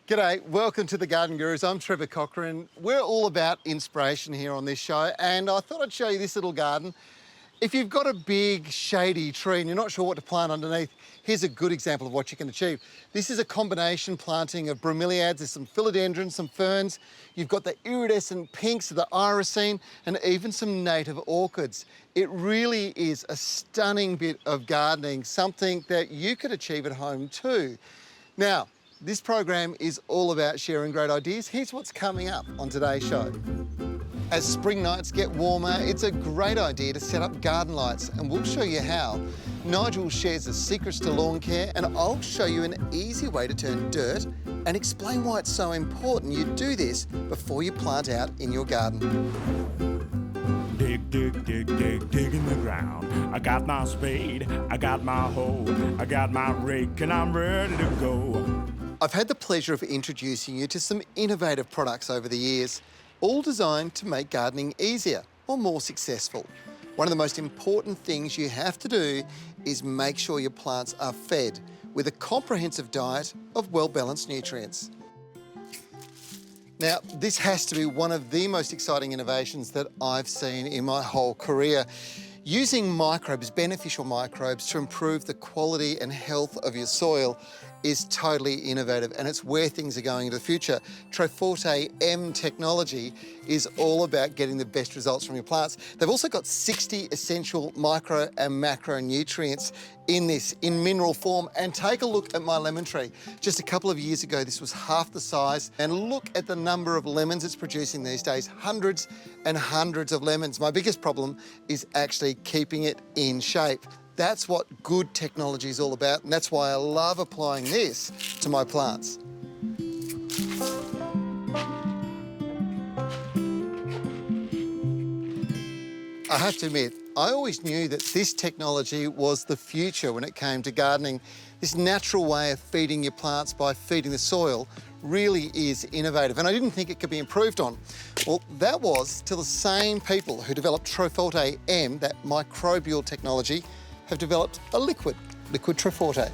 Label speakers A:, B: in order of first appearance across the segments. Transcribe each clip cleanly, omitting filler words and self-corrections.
A: G'day, welcome to the Garden Gurus. I'm Trevor Cochran. We're all about inspiration here on this show, and I thought I'd show you this little garden. If you've got a big shady tree and you're not sure what to plant underneath, here's a good example of what you can achieve. This is a combination planting of bromeliads, there's some philodendrons, some ferns, you've got the iridescent pinks of the irisine, and even some native orchids. It really is a stunning bit of gardening, something that you could achieve at home too. Now, this program is all about sharing great ideas. Here's what's coming up on today's show. As spring nights get warmer, it's a great idea to set up garden lights, and we'll show you how. Nigel shares the secrets to lawn care, and I'll show you an easy way to turn dirt and explain why it's so important you do this before you plant out in your garden.
B: Dig, dig, dig, dig, dig in the ground. I got my spade, I got my hoe, I got my rake, and I'm ready to go.
A: I've had the pleasure of introducing you to some innovative products over the years, all designed to make gardening easier or more successful. One of the most important things you have to do is make sure your plants are fed with a comprehensive diet of well-balanced nutrients. Now, this has to be one of the most exciting innovations that I've seen in my whole career. Using microbes, beneficial microbes, to improve the quality and health of your soil is totally innovative, and it's where things are going into the future. Triforta M technology is all about getting the best results from your plants. They've also got 60 essential micro and macronutrients in this, in mineral form. And take a look at my lemon tree. Just a couple of years ago, this was half the size, and look at the number of lemons it's producing these days, hundreds and hundreds of lemons. My biggest problem is actually keeping it in shape. That's what good technology is all about, and that's why I love applying this to my plants. I have to admit, I always knew that this technology was the future when it came to gardening. This natural way of feeding your plants by feeding the soil really is innovative, and I didn't think it could be improved on. Well, that was till the same people who developed Triforta M, that microbial technology, have developed a liquid Triforta.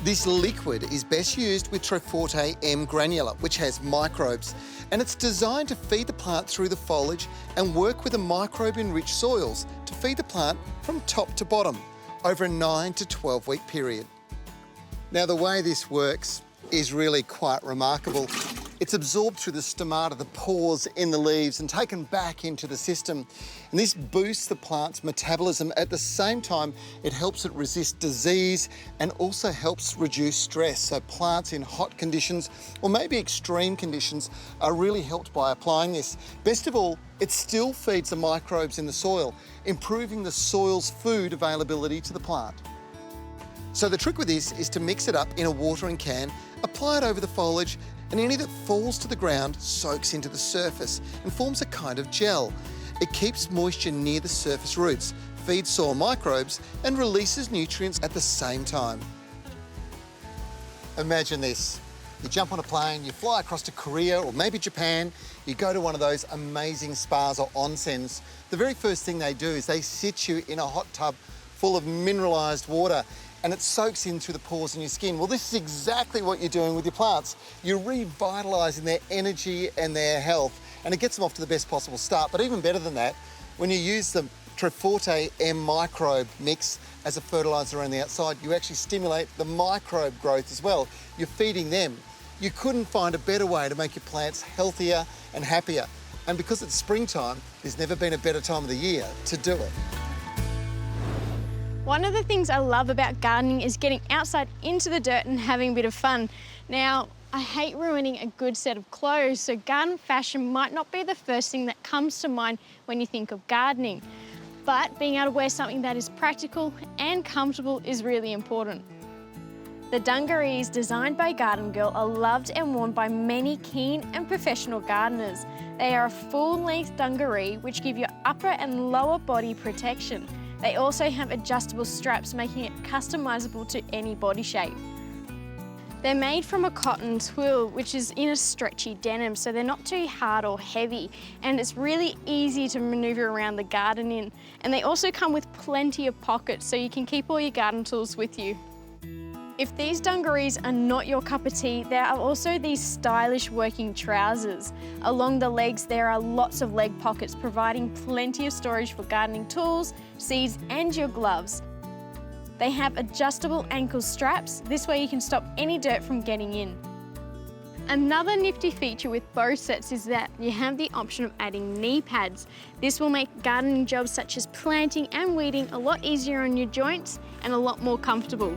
A: This liquid is best used with Triforta M granular, which has microbes, and it's designed to feed the plant through the foliage and work with the microbe-enriched soils to feed the plant from top to bottom over a 9 to 12-week period. Now, the way this works is really quite remarkable. It's absorbed through the stomata, the pores in the leaves, and taken back into the system. And this boosts the plant's metabolism. At the same time, it helps it resist disease and also helps reduce stress. So plants in hot conditions, or maybe extreme conditions, are really helped by applying this. Best of all, it still feeds the microbes in the soil, improving the soil's food availability to the plant. So the trick with this is to mix it up in a watering can, apply it over the foliage, and any that falls to the ground soaks into the surface and forms a kind of gel. It keeps moisture near the surface roots, feeds soil microbes, and releases nutrients at the same time. Imagine this. You jump on a plane, you fly across to Korea or maybe Japan, you go to one of those amazing spas or onsens. The very first thing they do is they sit you in a hot tub full of mineralised water, and it soaks in through the pores in your skin. Well, this is exactly what you're doing with your plants. You're revitalising their energy and their health, and it gets them off to the best possible start. But even better than that, when you use the Triforta M microbe mix as a fertiliser around the outside, you actually stimulate the microbe growth as well. You're feeding them. You couldn't find a better way to make your plants healthier and happier. And because it's springtime, there's never been a better time of the year to do it.
C: One of the things I love about gardening is getting outside into the dirt and having a bit of fun. Now, I hate ruining a good set of clothes, so garden fashion might not be the first thing that comes to mind when you think of gardening. But being able to wear something that is practical and comfortable is really important. The dungarees designed by Garden Girl are loved and worn by many keen and professional gardeners. They are a full-length dungaree which give your upper and lower body protection. They also have adjustable straps, making it customisable to any body shape. They're made from a cotton twill, which is in a stretchy denim, so they're not too hard or heavy, and it's really easy to manoeuvre around the garden in. And they also come with plenty of pockets, so you can keep all your garden tools with you. If these dungarees are not your cup of tea, there are also these stylish working trousers. Along the legs, there are lots of leg pockets, providing plenty of storage for gardening tools, seeds, and your gloves. They have adjustable ankle straps. This way you can stop any dirt from getting in. Another nifty feature with both sets is that you have the option of adding knee pads. This will make gardening jobs such as planting and weeding a lot easier on your joints and a lot more comfortable.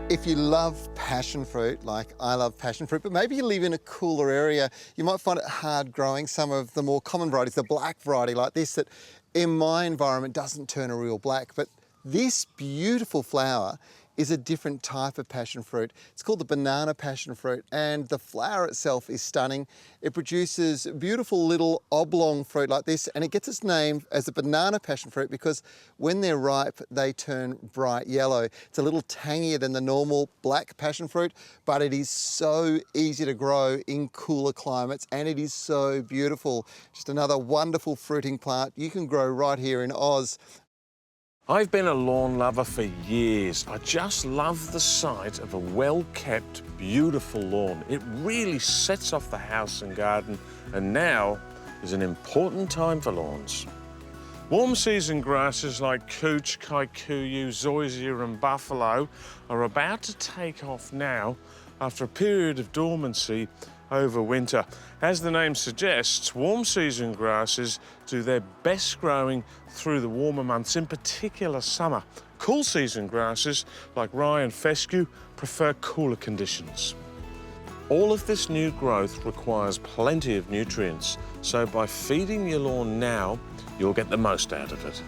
A: If you love passion fruit, like I love passion fruit, but maybe you live in a cooler area, you might find it hard growing some of the more common varieties, the black variety like this, that in my environment doesn't turn a real black. But this beautiful flower is a different type of passion fruit. It's called the banana passion fruit, and the flower itself is stunning. It produces beautiful little oblong fruit like this, and it gets its name as a banana passion fruit because when they're ripe, they turn bright yellow. It's a little tangier than the normal black passion fruit, but it is so easy to grow in cooler climates, and it is so beautiful. Just another wonderful fruiting plant you can grow right here in Oz.
D: I've been a lawn lover for years. I just love the sight of a well-kept, beautiful lawn. It really sets off the house and garden, and now is an important time for lawns. Warm season grasses like cooch, kikuyu, zoysia and buffalo are about to take off now after a period of dormancy over winter. As the name suggests, warm season grasses do their best growing through the warmer months, in particular summer. Cool season grasses like rye and fescue prefer cooler conditions. All of this new growth requires plenty of nutrients, so by feeding your lawn now, you'll get the most out of it.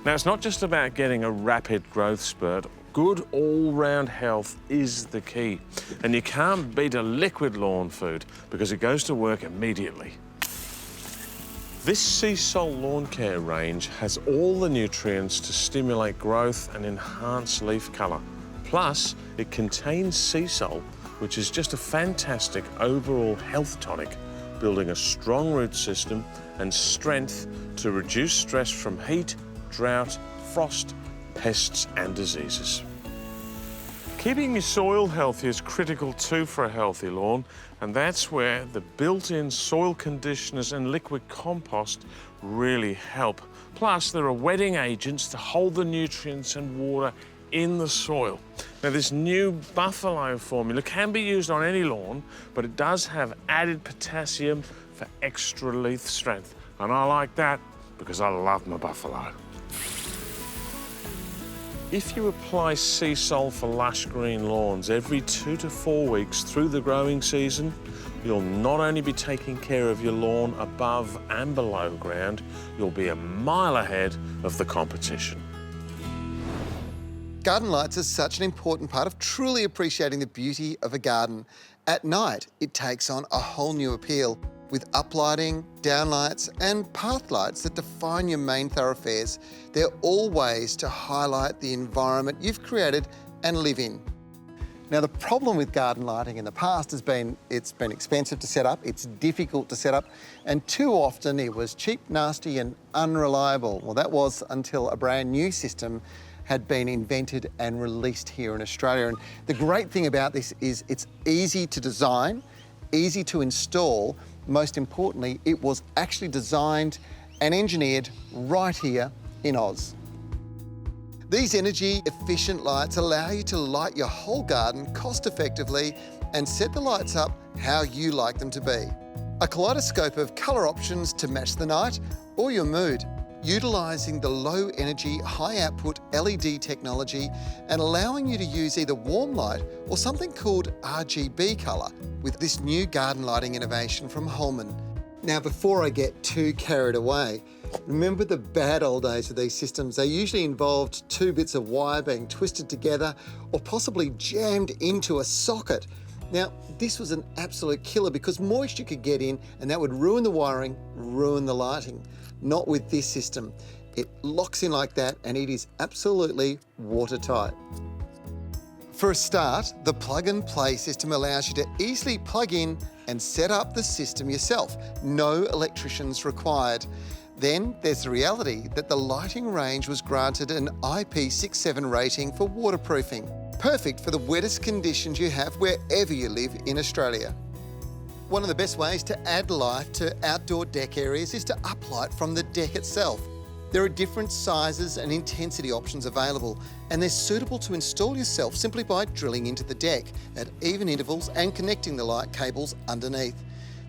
D: Now, it's not just about getting a rapid growth spurt. Good all-round health is the key. And you can't beat a liquid lawn food because it goes to work immediately. This sea salt lawn care range has all the nutrients to stimulate growth and enhance leaf colour. Plus, it contains sea salt, which is just a fantastic overall health tonic, building a strong root system and strength to reduce stress from heat, drought, frost, pests and diseases. Keeping your soil healthy is critical too for a healthy lawn, and that's where the built-in soil conditioners and liquid compost really help. Plus, there are wetting agents to hold the nutrients and water in the soil. Now, this new buffalo formula can be used on any lawn, but it does have added potassium for extra leaf strength, and I like that because I love my buffalo. If you apply sea salt for lush green lawns every 2 to 4 weeks through the growing season, you'll not only be taking care of your lawn above and below ground, you'll be a mile ahead of the competition.
A: Garden lights are such an important part of truly appreciating the beauty of a garden. At night, it takes on a whole new appeal with uplighting, downlights and path lights that define your main thoroughfares. They're all ways to highlight the environment you've created and live in. Now, the problem with garden lighting in the past has been it's been expensive to set up, it's difficult to set up, and too often it was cheap, nasty and unreliable. Well, that was until a brand new system had been invented and released here in Australia. And the great thing about this is it's easy to design, easy to install. Most importantly, it was actually designed and engineered right here in Oz. These energy-efficient lights allow you to light your whole garden cost-effectively and set the lights up how you like them to be. A kaleidoscope of colour options to match the night or your mood, utilising the low-energy, high-output LED technology and allowing you to use either warm light or something called RGB colour with this new garden lighting innovation from Holman. Now, before I get too carried away, remember the bad old days of these systems. They usually involved 2 bits of wire being twisted together or possibly jammed into a socket. Now, this was an absolute killer because moisture could get in and that would ruin the wiring, ruin the lighting. Not with this system. It locks in like that and it is absolutely watertight. For a start, the plug and play system allows you to easily plug in and set up the system yourself. No electricians required. Then there's the reality that the lighting range was granted an IP67 rating for waterproofing, perfect for the wettest conditions you have wherever you live in Australia. One of the best ways to add life to outdoor deck areas is to uplight from the deck itself. There are different sizes and intensity options available, and they're suitable to install yourself simply by drilling into the deck at even intervals and connecting the light cables underneath.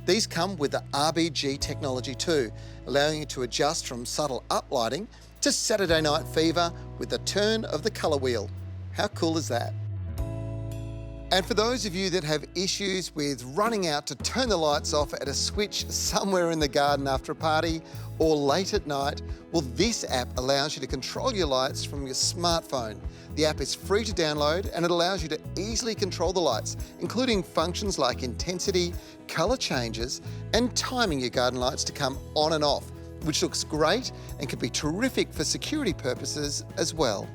A: These come with the RBG technology too, allowing you to adjust from subtle uplighting to Saturday night fever with the turn of the colour wheel. How cool is that? And for those of you that have issues with running out to turn the lights off at a switch somewhere in the garden after a party or late at night, well, this app allows you to control your lights from your smartphone. The app is free to download and it allows you to easily control the lights, including functions like intensity, colour changes, and timing your garden lights to come on and off, which looks great and can be terrific for security purposes as well.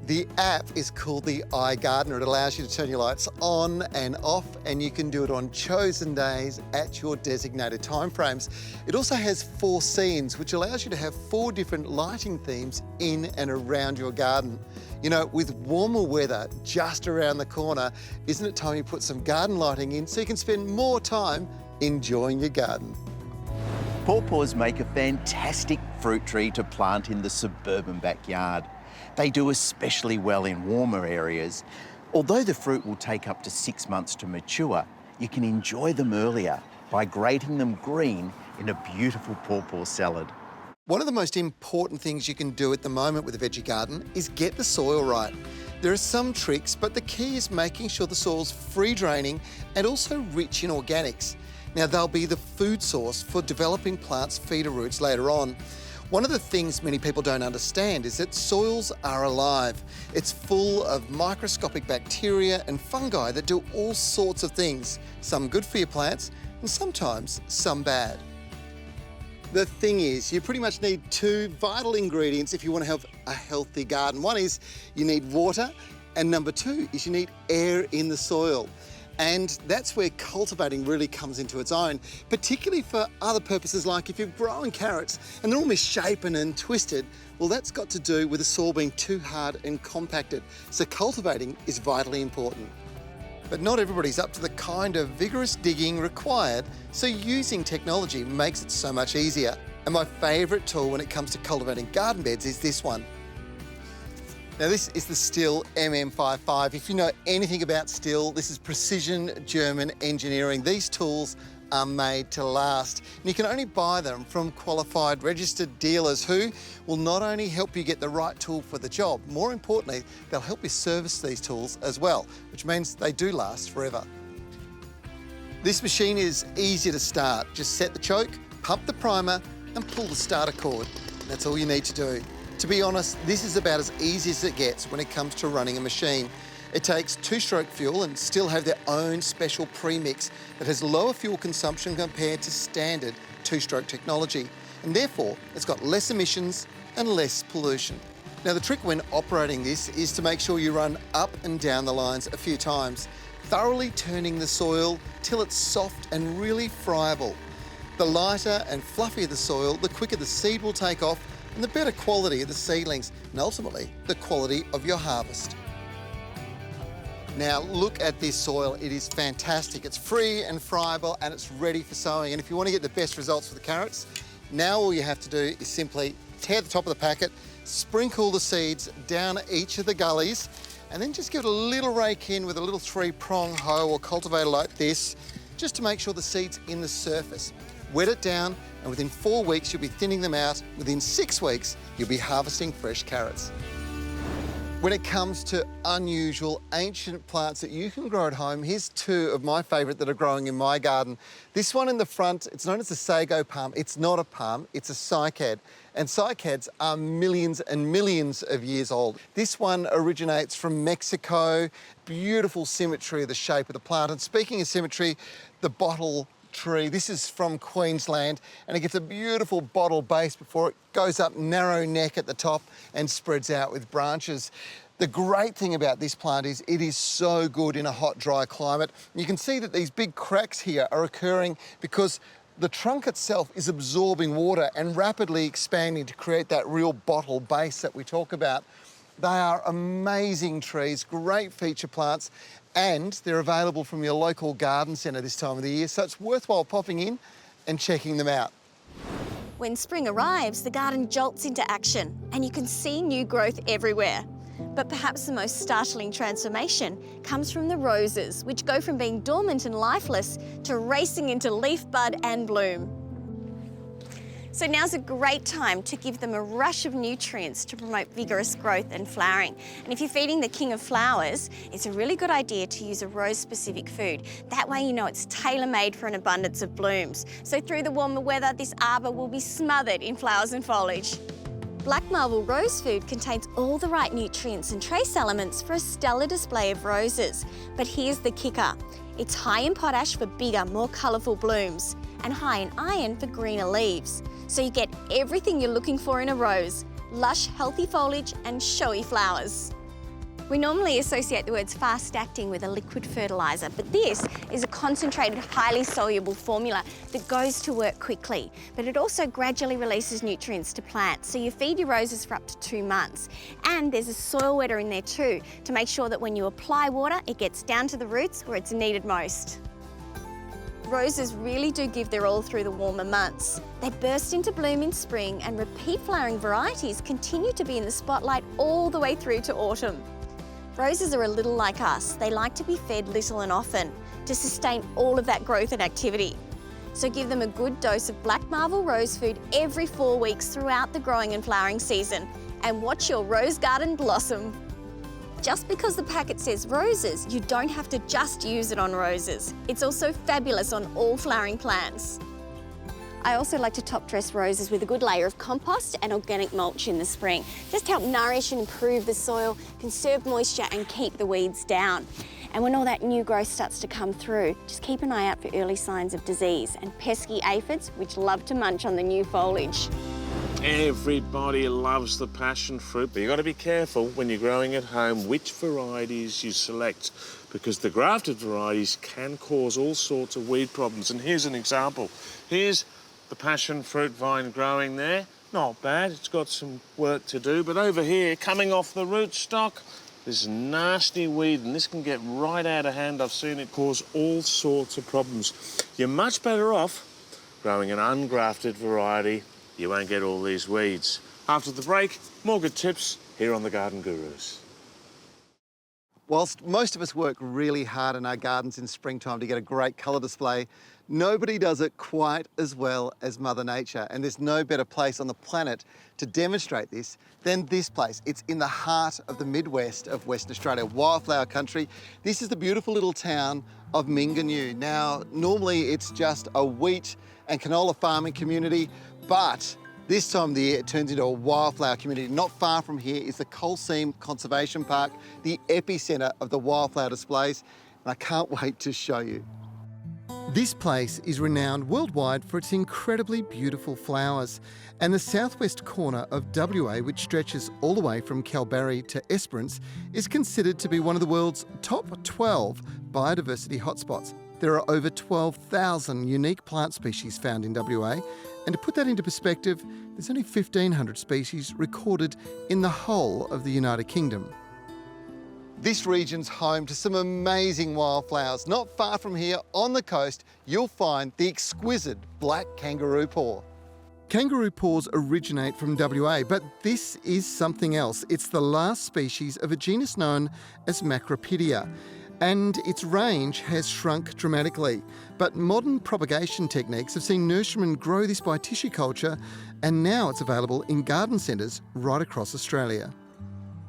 A: The app is called the iGardener. It allows you to turn your lights on and off, and you can do it on chosen days at your designated timeframes. It also has 4 scenes, which allows you to have 4 different lighting themes in and around your garden. You know, with warmer weather just around the corner, isn't it time you put some garden lighting in so you can spend more time enjoying your garden?
E: Pawpaws make a fantastic fruit tree to plant in the suburban backyard. They do especially well in warmer areas. Although the fruit will take up to 6 months to mature, you can enjoy them earlier by grating them green in a beautiful pawpaw salad.
A: One of the most important things you can do at the moment with a veggie garden is get the soil right. There are some tricks, but the key is making sure the soil's free draining and also rich in organics. Now, they'll be the food source for developing plants' feeder roots later on. One of the things many people don't understand is that soils are alive. It's full of microscopic bacteria and fungi that do all sorts of things, some good for your plants and sometimes some bad. The thing is, you pretty much need 2 vital ingredients if you want to have a healthy garden. One is you need water, and number 2 is you need air in the soil. And that's where cultivating really comes into its own, particularly for other purposes like if you're growing carrots and they're all misshapen and twisted, well, that's got to do with the soil being too hard and compacted. So cultivating is vitally important. But not everybody's up to the kind of vigorous digging required, so using technology makes it so much easier. And my favourite tool when it comes to cultivating garden beds is this one. Now, this is the Steel MM55. If you know anything about steel, this is precision German engineering. These tools are made to last. And you can only buy them from qualified registered dealers who will not only help you get the right tool for the job, more importantly, they'll help you service these tools as well, which means they do last forever. This machine is easy to start. Just set the choke, pump the primer, and pull the starter cord. That's all you need to do. To be honest, this is about as easy as it gets when it comes to running a machine. It takes 2-stroke fuel and still have their own special premix that has lower fuel consumption compared to standard 2-stroke technology. And therefore, it's got less emissions and less pollution. Now, the trick when operating this is to make sure you run up and down the lines a few times, thoroughly turning the soil till it's soft and really friable. The lighter and fluffier the soil, the quicker the seed will take off and the better quality of the seedlings, and ultimately the quality of your harvest. Now look at this soil, it is fantastic. It's free and friable and it's ready for sowing. And if you want to get the best results for the carrots, now all you have to do is simply tear the top of the packet, sprinkle the seeds down each of the gullies, and then just give it a little rake in with a little 3-prong hoe or cultivator like this, just to make sure the seed's in the surface. Wet it down, and within 4 weeks, you'll be thinning them out. Within 6 weeks, you'll be harvesting fresh carrots. When it comes to unusual, ancient plants that you can grow at home, here's 2 of my favourite that are growing in my garden. This one in the front, it's known as a sago palm. It's not a palm, it's a cycad. And cycads are millions and millions of years old. This one originates from Mexico. Beautiful symmetry of the shape of the plant. And speaking of symmetry, the bottle tree. This is from Queensland and it gets a beautiful bottle base before it goes up narrow neck at the top and spreads out with branches. The great thing about this plant is it is so good in a hot, dry climate. You can see that these big cracks here are occurring because The trunk itself is absorbing water and rapidly expanding to create that real bottle base that we talk about. They are amazing trees, great feature plants, and they're available from your local garden centre this time of the year, so it's worthwhile popping in and checking them out.
F: When spring arrives, the garden jolts into action and you can see new growth everywhere. But perhaps the most startling transformation comes from the roses, which go from being dormant and lifeless to racing into leaf, bud and bloom. So now's a great time to give them a rush of nutrients to promote vigorous growth and flowering. And if you're feeding the king of flowers, it's a really good idea to use a rose-specific food. That way you know it's tailor-made for an abundance of blooms. So through the warmer weather, this arbour will be smothered in flowers and foliage. Black Marble Rose Food contains all the right nutrients and trace elements for a stellar display of roses. But here's the kicker. It's high in potash for bigger, more colourful blooms and high in iron for greener leaves. So you get everything you're looking for in a rose: lush, healthy foliage and showy flowers. We normally associate the words fast-acting with a liquid fertiliser, but this is a concentrated, highly soluble formula that goes to work quickly, but it also gradually releases nutrients to plants, so you feed your roses for up to 2 months. And there's a soil wetter in there too, to make sure that when you apply water, it gets down to the roots where it's needed most. Roses really do give their all through the warmer months. They burst into bloom in spring, and repeat flowering varieties continue to be in the spotlight all the way through to autumn. Roses are a little like us. They like to be fed little and often to sustain all of that growth and activity. So give them a good dose of Black Marble Rose Food every 4 weeks throughout the growing and flowering season, and watch your rose garden blossom. Just because the packet says roses, you don't have to just use it on roses. It's also fabulous on all flowering plants. I also like to top dress roses with a good layer of compost and organic mulch in the spring. Just help nourish and improve the soil, conserve moisture and keep the weeds down. And when all that new growth starts to come through, just keep an eye out for early signs of disease and pesky aphids which love to munch on the new foliage.
D: Everybody loves the passion fruit, but you've got to be careful when you're growing at home which varieties you select, because the grafted varieties can cause all sorts of weed problems. And here's an example. Here's the passion fruit vine growing there. Not bad, it's got some work to do, but over here, coming off the rootstock, this nasty weed, and this can get right out of hand. I've seen it cause all sorts of problems. You're much better off growing an ungrafted variety. You won't get all these weeds. After the break, more good tips here on The Garden Gurus.
A: Whilst most of us work really hard in our gardens in springtime to get a great colour display, nobody does it quite as well as Mother Nature, and there's no better place on the planet to demonstrate this than this place. It's in the heart of the Midwest of Western Australia, wildflower country. This is the beautiful little town of Minganoo. Now, normally it's just a wheat and canola farming community, but this time of the year, it turns into a wildflower community. Not far from here is the Cultivating Conservation Park, the epicentre of the wildflower displays, and I can't wait to show you. This place is renowned worldwide for its incredibly beautiful flowers, and the southwest corner of WA, which stretches all the way from Kalbarri to Esperance, is considered to be one of the world's top 12 biodiversity hotspots. There are over 12,000 unique plant species found in WA, and to put that into perspective, there's only 1,500 species recorded in the whole of the United Kingdom. This region's home to some amazing wildflowers. Not far from here, on the coast, you'll find the exquisite Black Kangaroo Paw. Kangaroo paws originate from WA, but this is something else. It's the last species of a genus known as Macropidia, and its range has shrunk dramatically. But modern propagation techniques have seen nurserymen grow this by tissue culture, and now it's available in garden centres right across Australia.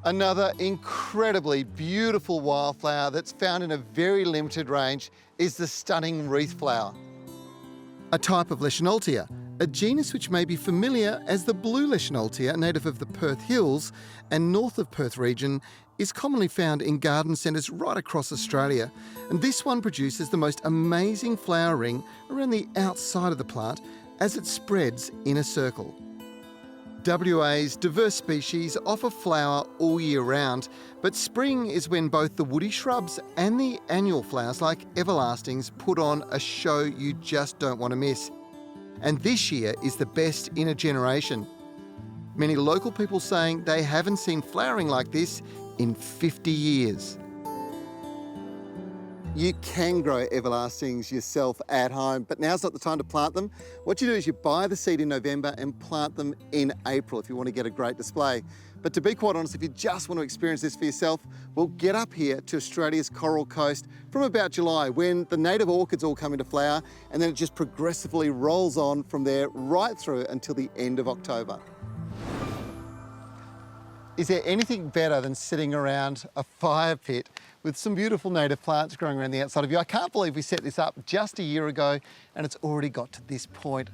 A: Another incredibly beautiful wildflower that's found in a very limited range is the stunning wreath flower. A type of Leschnaultia, a genus which may be familiar as the blue Leschnaultia, native of the Perth Hills and north of Perth region, is commonly found in garden centres right across Australia. And this one produces the most amazing flower ring around the outside of the plant as it spreads in a circle. WA's diverse species offer flower all year round, but spring is when both the woody shrubs and the annual flowers like everlastings put on a show you just don't want to miss. and this year is the best in a generation. Many local people saying they haven't seen flowering like this in 50 years. You can grow everlastings yourself at home, but now's not the time to plant them. What you do is you buy the seed in November and plant them in April if you want to get a great display. But to be quite honest, if you just want to experience this for yourself, well, get up here to Australia's Coral Coast from about July, when the native orchids all come into flower, and then it just progressively rolls on from there right through until the end of October. Is there anything better than sitting around a fire pit with some beautiful native plants growing around the outside of you? I can't believe we set this up just a year ago and it's already got to this point.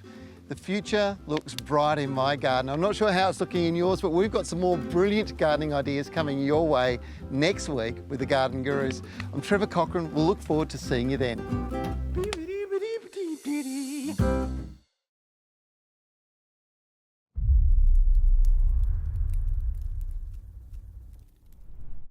A: The future looks bright in my garden. I'm not sure how it's looking in yours, but we've got some more brilliant gardening ideas coming your way next week with the Garden Gurus. I'm Trevor Cochran. We'll look forward to seeing you then.